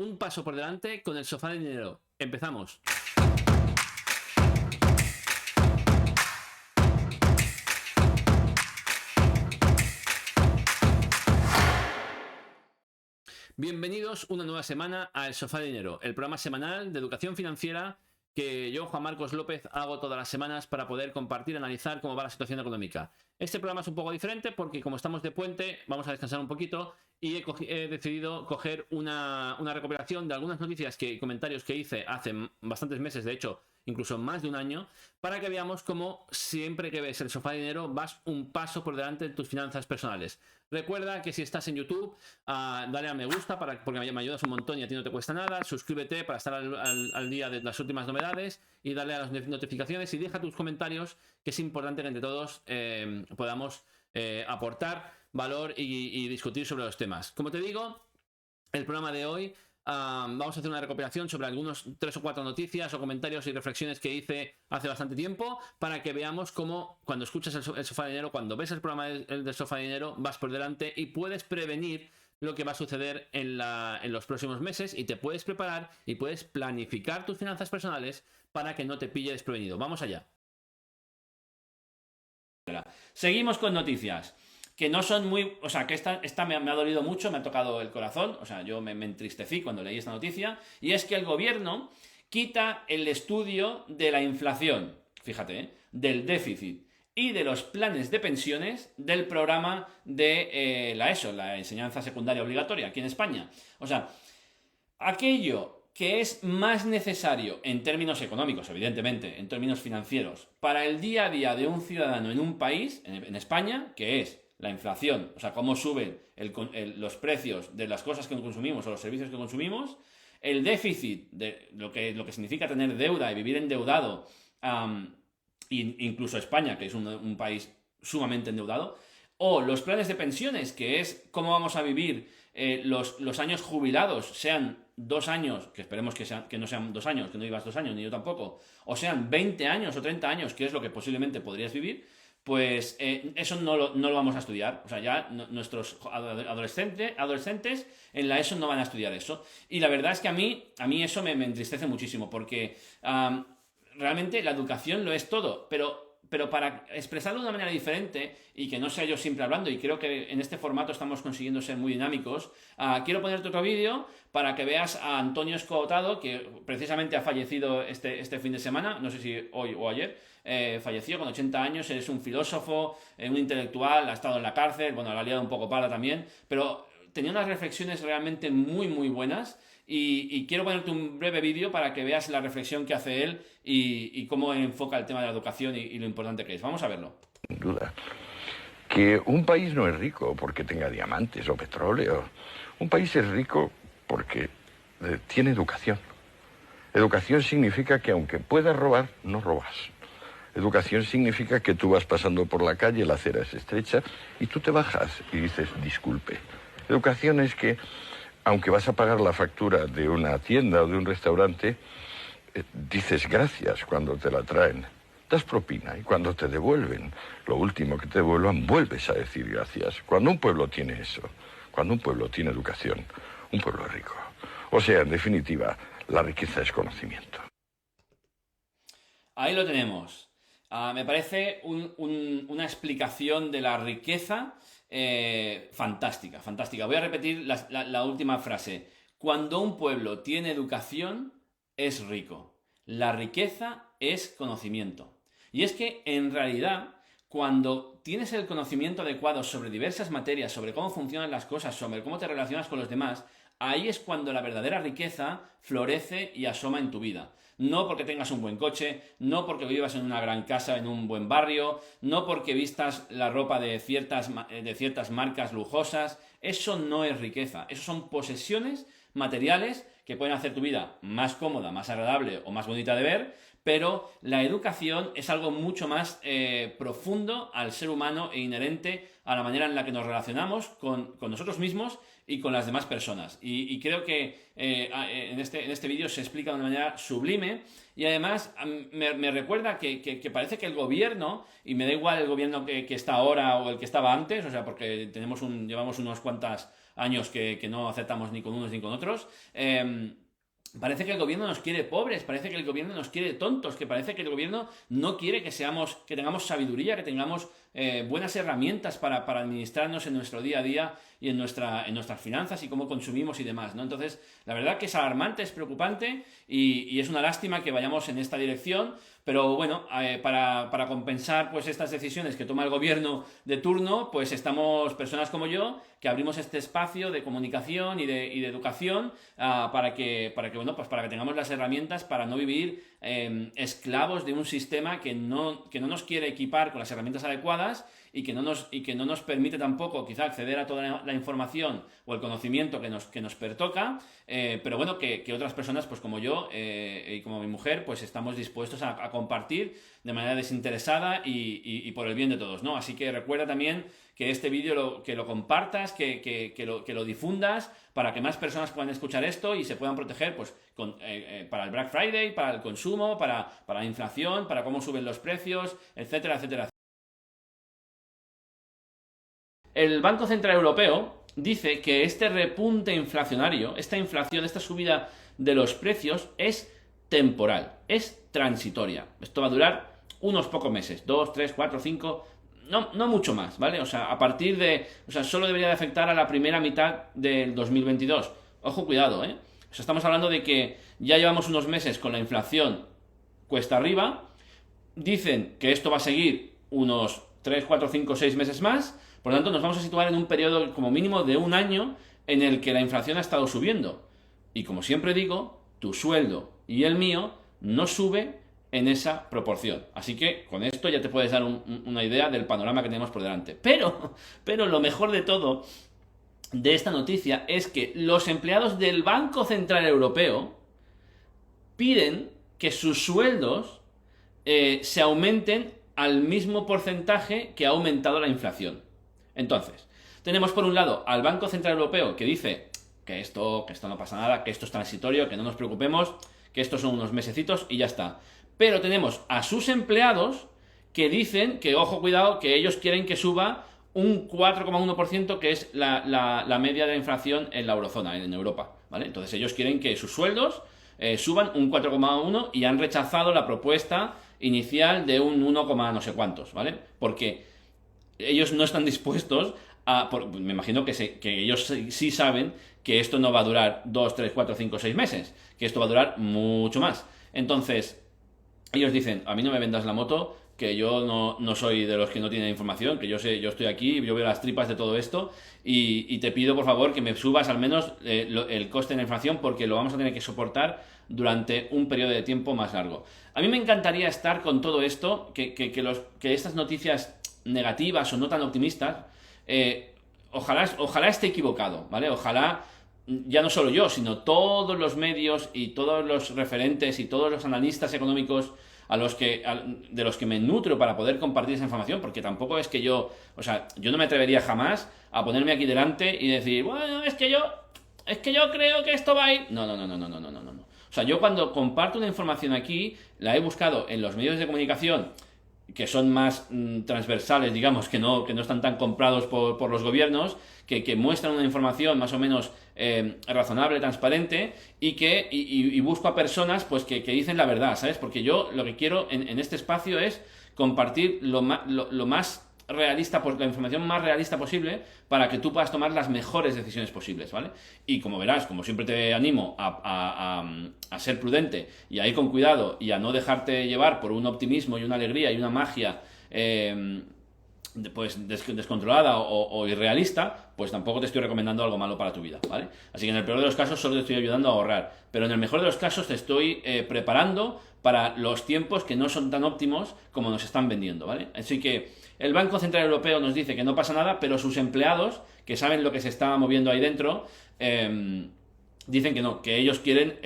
Un paso por delante con el sofá de dinero. Empezamos. Bienvenidos una nueva semana a El Sofá de Dinero, el programa semanal de educación financiera que yo, Juan Marcos López, hago todas las semanas para poder compartir, analizar cómo va la situación económica. Este programa es un poco diferente porque como estamos de puente, vamos a descansar un poquito y he decidido coger una recopilación de algunas noticias y comentarios que hice hace bastantes meses, de hecho, incluso más de un año, para que veamos cómo siempre que ves El Sofá de Dinero vas un paso por delante de tus finanzas personales. Recuerda que si estás en YouTube, dale a me gusta porque me ayudas un montón y a ti no te cuesta nada. Suscríbete para estar al día de las últimas novedades y dale a las notificaciones y deja tus comentarios, que es importante que entre todos podamos aportar valor y discutir sobre los temas. Como te digo, el programa de hoy vamos a hacer una recopilación sobre algunos 3 o 4 noticias o comentarios y reflexiones que hice hace bastante tiempo para que veamos cómo cuando escuchas el Sofá de Dinero, cuando ves el programa del Sofá de Dinero, vas por delante y puedes prevenir lo que va a suceder en los próximos meses y te puedes preparar y puedes planificar tus finanzas personales para que no te pille desprevenido. Vamos allá. Seguimos con noticias que no son muy... O sea, que esta me ha dolido mucho, me ha tocado el corazón, o sea, yo me entristecí cuando leí esta noticia, y es que el gobierno quita el estudio de la inflación, fíjate, del déficit y de los planes de pensiones del programa de la ESO, la enseñanza secundaria obligatoria, aquí en España. O sea, aquello que es más necesario en términos económicos, evidentemente, en términos financieros, para el día a día de un ciudadano en un país, en España, que es la inflación, o sea, cómo suben los precios de las cosas que consumimos o los servicios que consumimos, el déficit de lo que significa tener deuda y vivir endeudado, incluso España, que es un país sumamente endeudado, o los planes de pensiones, que es cómo vamos a vivir los años jubilados, sean 2 años, que esperemos que no sean 2 años, que no vivas 2 años, ni yo tampoco, o sean 20 años o 30 años, que es lo que posiblemente podrías vivir, pues eso no lo vamos a estudiar. O sea, ya nuestros adolescentes en la ESO no van a estudiar eso. Y la verdad es que a mí eso me entristece muchísimo, porque realmente la educación lo es todo, pero para expresarlo de una manera diferente y que no sea yo siempre hablando, y creo que en este formato estamos consiguiendo ser muy dinámicos, quiero ponerte otro vídeo para que veas a Antonio Escotado, que precisamente ha fallecido este fin de semana, no sé si hoy o ayer, falleció con 80 años, es un filósofo, un intelectual, ha estado en la cárcel, bueno, la ha liado un poco parda también, pero tenía unas reflexiones realmente muy, muy buenas. Y quiero ponerte un breve vídeo para que veas la reflexión que hace él y cómo enfoca el tema de la educación y lo importante que es. Vamos a verlo. Sin duda. Que un país no es rico porque tenga diamantes o petróleo. Un país es rico porque tiene educación. Educación significa que aunque puedas robar, no robas. Educación significa que tú vas pasando por la calle, la acera es estrecha, y tú te bajas y dices, disculpe. Educación es que aunque vas a pagar la factura de una tienda o de un restaurante, dices gracias cuando te la traen. Das propina y cuando te devuelven, lo último que te devuelvan, vuelves a decir gracias. Cuando un pueblo tiene eso, cuando un pueblo tiene educación, un pueblo es rico. O sea, en definitiva, la riqueza es conocimiento. Ahí lo tenemos. Me parece una explicación de la riqueza fantástica, fantástica. Voy a repetir la última frase. Cuando un pueblo tiene educación, es rico. La riqueza es conocimiento. Y es que, en realidad, cuando tienes el conocimiento adecuado sobre diversas materias, sobre cómo funcionan las cosas, sobre cómo te relacionas con los demás, ahí es cuando la verdadera riqueza florece y asoma en tu vida. No porque tengas un buen coche, no porque vivas en una gran casa, en un buen barrio, no porque vistas la ropa de ciertas marcas lujosas. Eso no es riqueza. Eso son posesiones materiales que pueden hacer tu vida más cómoda, más agradable o más bonita de ver, pero la educación es algo mucho más profundo al ser humano e inherente a la manera en la que nos relacionamos con nosotros mismos y con las demás personas. Y creo que en este vídeo se explica de una manera sublime y además me recuerda que parece que el gobierno, y me da igual el gobierno que está ahora o el que estaba antes, o sea, porque llevamos unas cuantas años que no aceptamos ni con unos ni con otros. Parece que el gobierno nos quiere pobres, parece que el gobierno nos quiere tontos, que parece que el gobierno no quiere que tengamos sabiduría, que tengamos buenas herramientas para administrarnos en nuestro día a día y en nuestras finanzas y cómo consumimos y demás, ¿no? Entonces, la verdad que es alarmante, es preocupante y es una lástima que vayamos en esta dirección, pero bueno, para compensar pues estas decisiones que toma el gobierno de turno, pues estamos personas como yo que abrimos este espacio de comunicación y de educación para que tengamos las herramientas para no vivir esclavos de un sistema que no nos quiere equipar con las herramientas adecuadas y que no nos permite tampoco quizá acceder a toda la información o el conocimiento que nos pertoca, pero bueno, que otras personas pues como yo y como mi mujer pues estamos dispuestos a compartir de manera desinteresada y por el bien de todos, ¿no? Así que recuerda también que este vídeo lo compartas, que lo difundas para que más personas puedan escuchar esto y se puedan proteger pues para el Black Friday, para el consumo, para la inflación, para cómo suben los precios, etcétera, etcétera. El Banco Central Europeo dice que este repunte inflacionario, esta inflación, esta subida de los precios es temporal, es transitoria. Esto va a durar unos pocos meses, 2, 3, 4, 5, no mucho más, ¿vale? O sea, solo debería de afectar a la primera mitad del 2022. Ojo, cuidado, ¿eh? O sea, estamos hablando de que ya llevamos unos meses con la inflación cuesta arriba. Dicen que esto va a seguir unos 3, 4, 5, 6 meses más. Por lo tanto, nos vamos a situar en un periodo como mínimo de un año en el que la inflación ha estado subiendo. Y como siempre digo, tu sueldo y el mío no sube en esa proporción. Así que con esto ya te puedes dar una idea del panorama que tenemos por delante. Pero lo mejor de todo de esta noticia es que los empleados del Banco Central Europeo piden que sus sueldos se aumenten al mismo porcentaje que ha aumentado la inflación. Entonces, tenemos por un lado al Banco Central Europeo que dice que esto no pasa nada, que esto es transitorio, que no nos preocupemos, que estos son unos mesecitos y ya está. Pero tenemos a sus empleados que dicen que, ojo, cuidado, que ellos quieren que suba un 4,1%, que es la media de inflación en la eurozona, en Europa, ¿vale? Entonces ellos quieren que sus sueldos suban un 4,1% y han rechazado la propuesta inicial de un 1, no sé cuántos, ¿vale? Porque ellos no están dispuestos me imagino que ellos sí saben que esto no va a durar 2, 3, 4, 5, 6 meses, que esto va a durar mucho más. Entonces, ellos dicen, a mí no me vendas la moto, que yo no soy de los que no tienen información, que yo estoy aquí, yo veo las tripas de todo esto y te pido por favor que me subas al menos el coste de la inflación porque lo vamos a tener que soportar durante un periodo de tiempo más largo. A mí me encantaría estar con todo esto, que estas noticias negativas o no tan optimistas, ojalá esté equivocado, ¿vale? Ojalá ya no solo yo, sino todos los medios y todos los referentes y todos los analistas económicos de los que me nutro para poder compartir esa información, porque tampoco es que yo no me atrevería jamás a ponerme aquí delante y decir, bueno, es que yo creo que esto va a ir. No. O sea, yo cuando comparto una información aquí, la he buscado en los medios de comunicación que son más transversales, digamos, que no están tan comprados por los gobiernos, que muestran una información más o menos razonable, transparente, y busco a personas pues que dicen la verdad, ¿sabes? Porque yo lo que quiero en este espacio es compartir lo más realista, la información más realista posible para que tú puedas tomar las mejores decisiones posibles, ¿vale? Y como verás, como siempre te animo a ser prudente y a ir con cuidado y a no dejarte llevar por un optimismo y una alegría y una magia pues descontrolada o irrealista, pues tampoco te estoy recomendando algo malo para tu vida, ¿vale? Así que en el peor de los casos solo te estoy ayudando a ahorrar, pero en el mejor de los casos te estoy preparando para los tiempos que no son tan óptimos como nos están vendiendo, ¿vale? Así que el Banco Central Europeo nos dice que no pasa nada, pero sus empleados, que saben lo que se está moviendo ahí dentro, dicen que no, que ellos quieren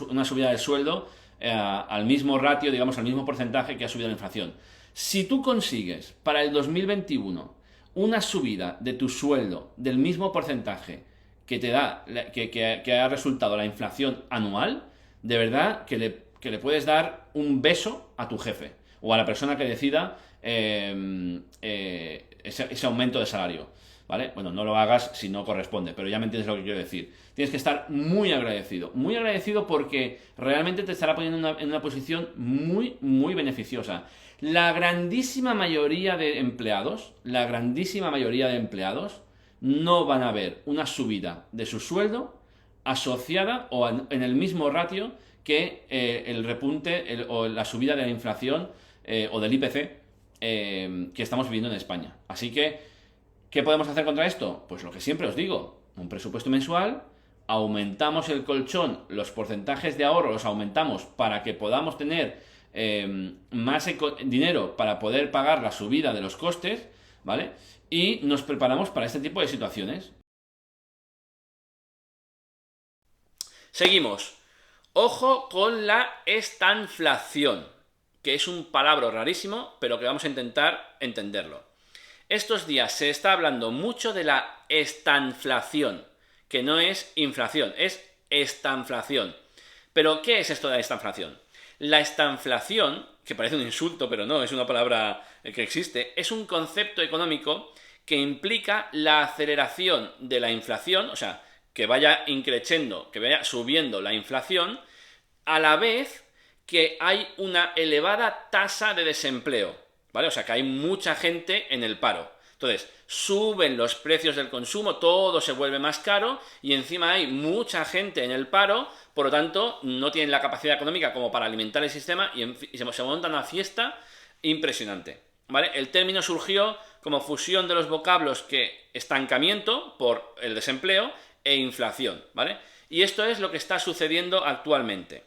una subida del sueldo al mismo ratio, digamos, al mismo porcentaje que ha subido la inflación. Si tú consigues para el 2021 una subida de tu sueldo del mismo porcentaje que te da, que ha resultado la inflación anual, de verdad que le puedes dar un beso a tu jefe o a la persona que decida ese aumento de salario. ¿vale? Bueno, no lo hagas si no corresponde, pero ya me entiendes lo que quiero decir. Tienes que estar muy agradecido porque realmente te estará poniendo en una posición muy, muy beneficiosa. La grandísima mayoría de empleados, no van a ver una subida de su sueldo asociada o en el mismo ratio que el repunte o la subida de la inflación o del IPC que estamos viviendo en España. Así que, ¿qué podemos hacer contra esto? Pues lo que siempre os digo, un presupuesto mensual, aumentamos el colchón, los porcentajes de ahorro los aumentamos para que podamos tener más dinero para poder pagar la subida de los costes, ¿vale? Y nos preparamos para este tipo de situaciones. Seguimos. Ojo con la estanflación, que es un palabra rarísimo, pero que vamos a intentar entenderlo. Estos días se está hablando mucho de la estanflación, que no es inflación, es estanflación. ¿Pero qué es esto de la estanflación? La estanflación, que parece un insulto, pero no, es una palabra que existe, es un concepto económico que implica la aceleración de la inflación, o sea, que vaya increciendo, que vaya subiendo la inflación, a la vez que hay una elevada tasa de desempleo, ¿vale? O sea, que hay mucha gente en el paro. Entonces, suben los precios del consumo, todo se vuelve más caro y encima hay mucha gente en el paro, por lo tanto, no tienen la capacidad económica como para alimentar el sistema y se monta una fiesta impresionante, ¿vale? El término surgió como fusión de los vocablos que estancamiento, por el desempleo, e inflación, ¿vale? Y esto es lo que está sucediendo actualmente.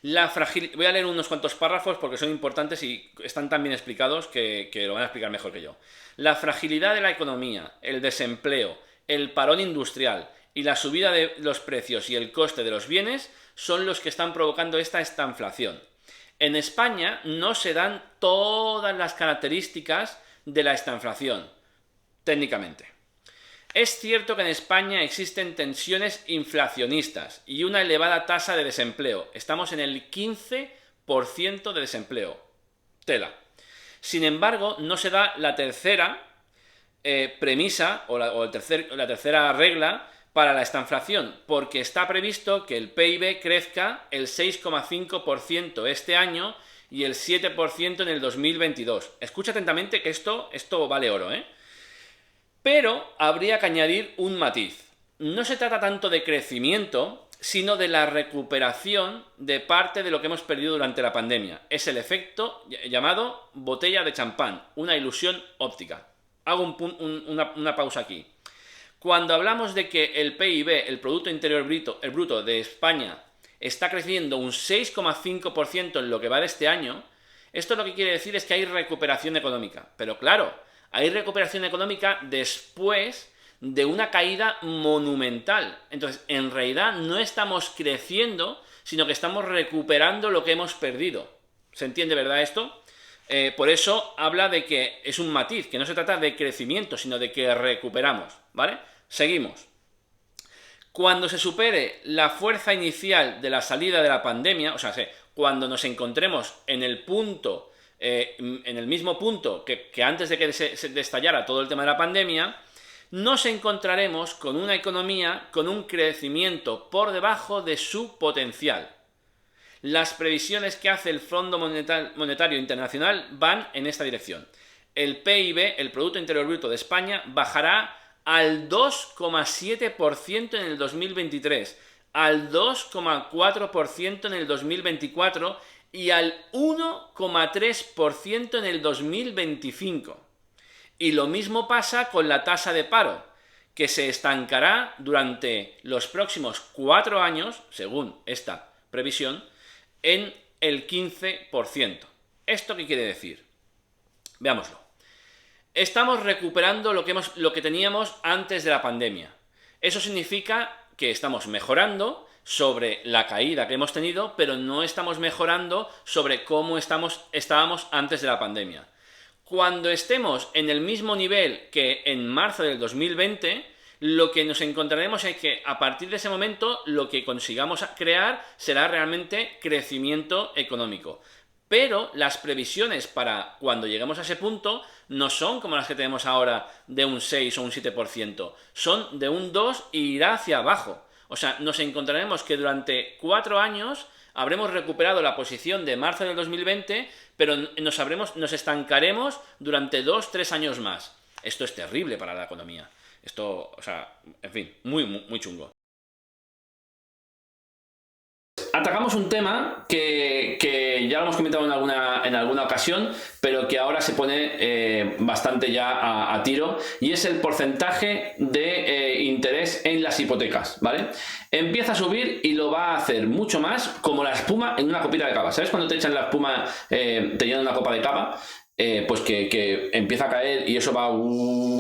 Voy a leer unos cuantos párrafos porque son importantes y están tan bien explicados que lo van a explicar mejor que yo. La fragilidad de la economía, el desempleo, el parón industrial y la subida de los precios y el coste de los bienes son los que están provocando esta estanflación. En España no se dan todas las características de la estanflación, técnicamente. Es cierto que en España existen tensiones inflacionistas y una elevada tasa de desempleo. Estamos en el 15% de desempleo. Tela. Sin embargo, no se da la tercera premisa o la tercera regla para la estanflación, porque está previsto que el PIB crezca el 6,5% este año y el 7% en el 2022. Escucha atentamente que esto vale oro, ¿eh? Pero habría que añadir un matiz. No se trata tanto de crecimiento, sino de la recuperación de parte de lo que hemos perdido durante la pandemia. Es el efecto llamado botella de champán, una ilusión óptica. Hago una pausa aquí. Cuando hablamos de que el PIB, el Producto Interior Bruto de España, está creciendo un 6,5% en lo que va de este año, esto lo que quiere decir es que hay recuperación económica. Pero claro, hay recuperación económica después de una caída monumental. Entonces, en realidad no estamos creciendo, sino que estamos recuperando lo que hemos perdido. ¿Se entiende, verdad, esto? Por eso habla de que es un matiz, que no se trata de crecimiento, sino de que recuperamos, ¿vale? Seguimos. Cuando se supere la fuerza inicial de la salida de la pandemia, o sea, cuando nos encontremos en el punto... en el mismo punto que antes de que se estallara todo el tema de la pandemia, nos encontraremos con una economía con un crecimiento por debajo de su potencial. Las previsiones que hace el Fondo Monetario Internacional van en esta dirección. El PIB, el Producto Interior Bruto de España, bajará al 2,7% en el 2023, al 2,4% en el 2024 y al 1,3% en el 2025. Y lo mismo pasa con la tasa de paro, que se estancará durante los próximos 4 años, según esta previsión, en el 15%. ¿Esto qué quiere decir? Veámoslo. Estamos recuperando lo que teníamos antes de la pandemia. Eso significa que estamos mejorando sobre la caída que hemos tenido, pero no estamos mejorando sobre cómo estábamos antes de la pandemia. Cuando estemos en el mismo nivel que en marzo del 2020, lo que nos encontraremos es que a partir de ese momento lo que consigamos crear será realmente crecimiento económico. pero las previsiones para cuando lleguemos a ese punto no son como las que tenemos ahora de un 6 o un 7%, son de un 2 y irá hacia abajo. O sea, nos encontraremos que durante 4 años habremos recuperado la posición de marzo del 2020, pero nos estancaremos durante 2-3 años más. Esto es terrible para la economía. Esto, o sea, en fin, muy chungo. Atacamos un tema que ya lo hemos comentado en alguna ocasión, pero que ahora se pone bastante ya a tiro, y es el porcentaje de interés en las hipotecas, ¿vale? Empieza a subir y lo va a hacer mucho más, como la espuma en una copita de cava. ¿Sabes cuando te echan la espuma, te llenan una copa de cava? Pues que empieza a caer y eso va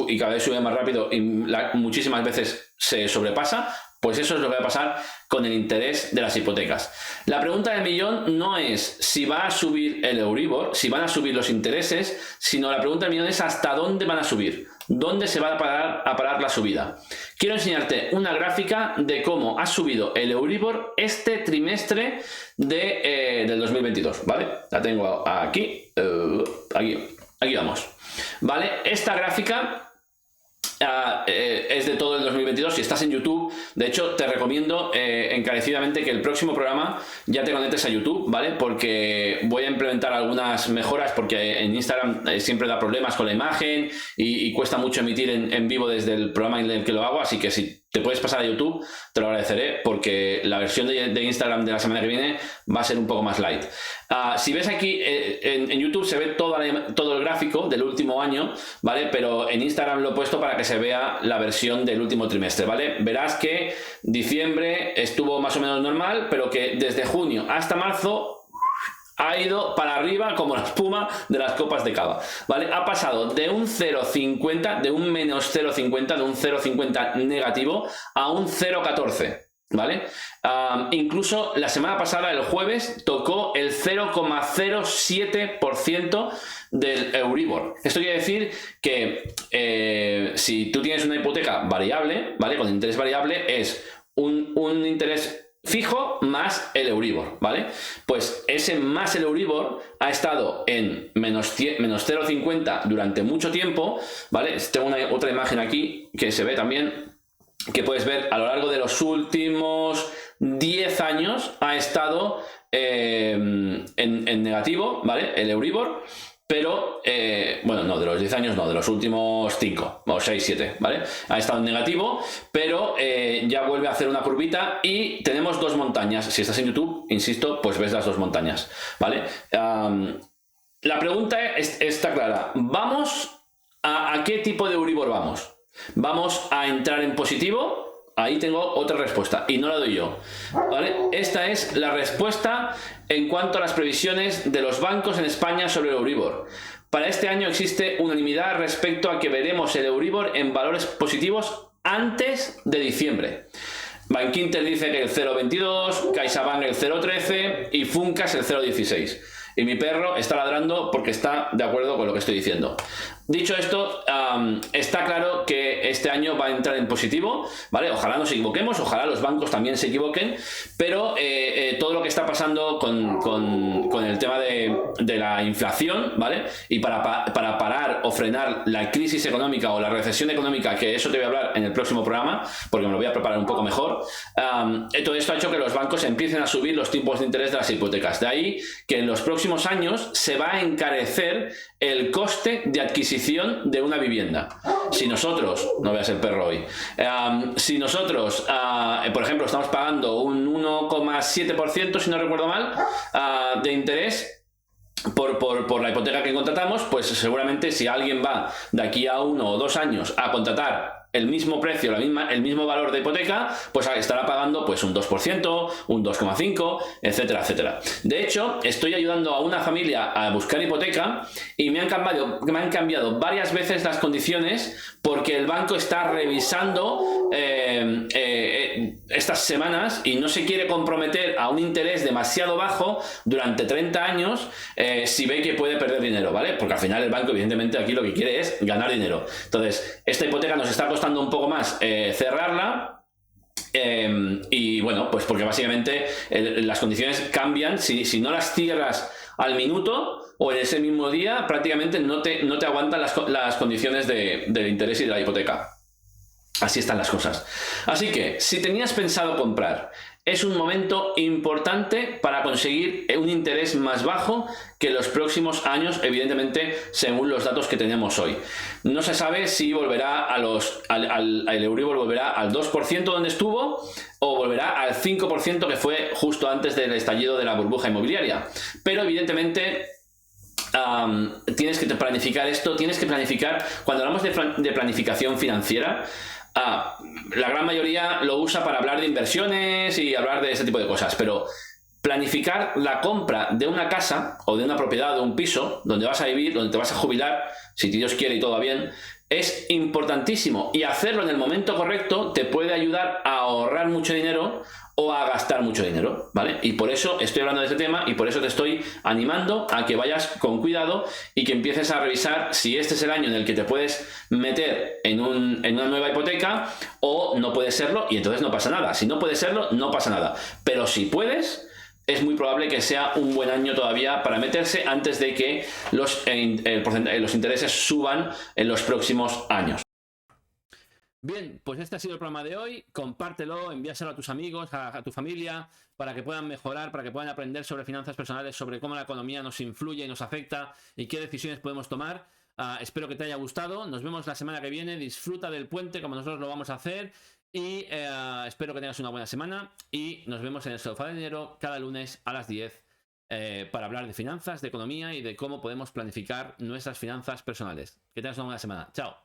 y cada vez sube más rápido y muchísimas veces se sobrepasa. Pues eso es lo que va a pasar con el interés de las hipotecas. La pregunta del millón no es si va a subir el Euribor, si van a subir los intereses, sino la pregunta del millón es hasta dónde van a subir, dónde se va a parar la subida. Quiero enseñarte una gráfica de cómo ha subido el Euribor este trimestre del 2022, ¿vale? La tengo aquí, aquí vamos. ¿Vale? Esta gráfica es de todo el 2022. Si estás en YouTube, de hecho te recomiendo encarecidamente que el próximo programa ya te conectes a YouTube, ¿vale? Porque voy a implementar algunas mejoras, porque en Instagram siempre da problemas con la imagen y cuesta mucho emitir en vivo desde el programa en el que lo hago, así que si te puedes pasar a YouTube te lo agradeceré, porque la versión de Instagram de la semana que viene va a ser un poco más light. Si ves aquí en YouTube se ve todo el gráfico del último año, ¿vale? Pero en Instagram lo he puesto para que se vea la versión del último trimestre, ¿vale? Verás que diciembre estuvo más o menos normal, pero que desde junio hasta marzo ha ido para arriba como la espuma de las copas de cava, ¿vale? Ha pasado de un 0,50, de un menos 0,50, de un 0,50 negativo a un 0,14. ¿Vale? Incluso la semana pasada, el jueves, tocó el 0,07% del Euribor. Esto quiere decir que si tú tienes una hipoteca variable, ¿vale? Con interés variable, es un interés fijo más el Euribor, ¿vale? Pues ese más el Euribor ha estado en menos 0,50 durante mucho tiempo, ¿vale? Tengo otra imagen aquí que se ve también, que puedes ver a lo largo de los últimos 10 años ha estado en negativo, ¿vale? El Euribor, pero, bueno, no, de los 10 años no, de los últimos 5 o 6, 7, ¿vale? Ha estado en negativo, pero ya vuelve a hacer una curvita y tenemos dos montañas. Si estás en YouTube, insisto, pues ves las dos montañas, ¿vale? La pregunta está clara. ¿Vamos a qué tipo de Euribor vamos? ¿Vamos a entrar en positivo? Ahí tengo otra respuesta y no la doy yo, ¿vale? Esta es la respuesta en cuanto a las previsiones de los bancos en España sobre el Euribor. Para este año existe unanimidad respecto a que veremos el Euribor en valores positivos antes de diciembre. Bankinter dice que el 0,22, CaixaBank el 0,13 y Funcas el 0,16. Y mi perro está ladrando porque está de acuerdo con lo que estoy diciendo. Dicho esto, está claro que este año va a entrar en positivo, ¿vale? Ojalá nos equivoquemos, ojalá los bancos también se equivoquen, pero todo lo que está pasando con el tema de la inflación, ¿vale? Y para parar o frenar la crisis económica o la recesión económica, que eso te voy a hablar en el próximo programa, porque me lo voy a preparar un poco mejor, todo esto ha hecho que los bancos empiecen a subir los tipos de interés de las hipotecas. De ahí que en los próximos años se va a encarecer el coste de adquisición de una vivienda. Si nosotros, no veas el perro hoy, si nosotros, por ejemplo, estamos pagando un 1,7%, si no recuerdo mal, de interés por la hipoteca que contratamos, pues seguramente si alguien va de aquí a 1 o 2 años a contratar el mismo precio, el mismo valor de hipoteca, pues estará pagando pues un 2%, un 2,5%, etcétera, etcétera. De hecho, estoy ayudando a una familia a buscar hipoteca y me han cambiado varias veces las condiciones porque el banco está revisando estas semanas y no se quiere comprometer a un interés demasiado bajo durante 30 años si ve que puede perder dinero, ¿vale? Porque al final el banco, evidentemente, aquí lo que quiere es ganar dinero. Entonces, esta hipoteca nos está costando un poco más cerrarla, y bueno, pues porque básicamente las condiciones cambian. Si no las cierras al minuto o en ese mismo día prácticamente no te aguantan las condiciones del interés y de la hipoteca. Así están las cosas. Así que, si tenías pensado comprar, es un momento importante para conseguir un interés más bajo que los próximos años, evidentemente, según los datos que tenemos hoy. No se sabe si volverá el Euribor volverá al 2% donde estuvo o volverá al 5% que fue justo antes del estallido de la burbuja inmobiliaria. Pero evidentemente tienes que planificar esto, tienes que planificar, cuando hablamos de planificación financiera, la gran mayoría lo usa para hablar de inversiones y hablar de ese tipo de cosas, pero planificar la compra de una casa o de una propiedad, de un piso donde vas a vivir, donde te vas a jubilar, si Dios quiere y todo va bien, es importantísimo, y hacerlo en el momento correcto te puede ayudar a ahorrar mucho dinero o a gastar mucho dinero, ¿vale? Y por eso estoy hablando de este tema y por eso te estoy animando a que vayas con cuidado y que empieces a revisar si este es el año en el que te puedes meter en una nueva hipoteca o no puede serlo, y entonces no pasa nada. Si no puede serlo, no pasa nada. Pero si puedes, es muy probable que sea un buen año todavía para meterse antes de que los intereses suban en los próximos años. Bien, pues este ha sido el programa de hoy. Compártelo, envíaselo a tus amigos, a tu familia, para que puedan mejorar, para que puedan aprender sobre finanzas personales, sobre cómo la economía nos influye y nos afecta y qué decisiones podemos tomar. Espero que te haya gustado. Nos vemos la semana que viene. Disfruta del puente como nosotros lo vamos a hacer. Y espero que tengas una buena semana. Y nos vemos en el Sofá de Dinero cada lunes a las 10 para hablar de finanzas, de economía y de cómo podemos planificar nuestras finanzas personales. Que tengas una buena semana. Chao.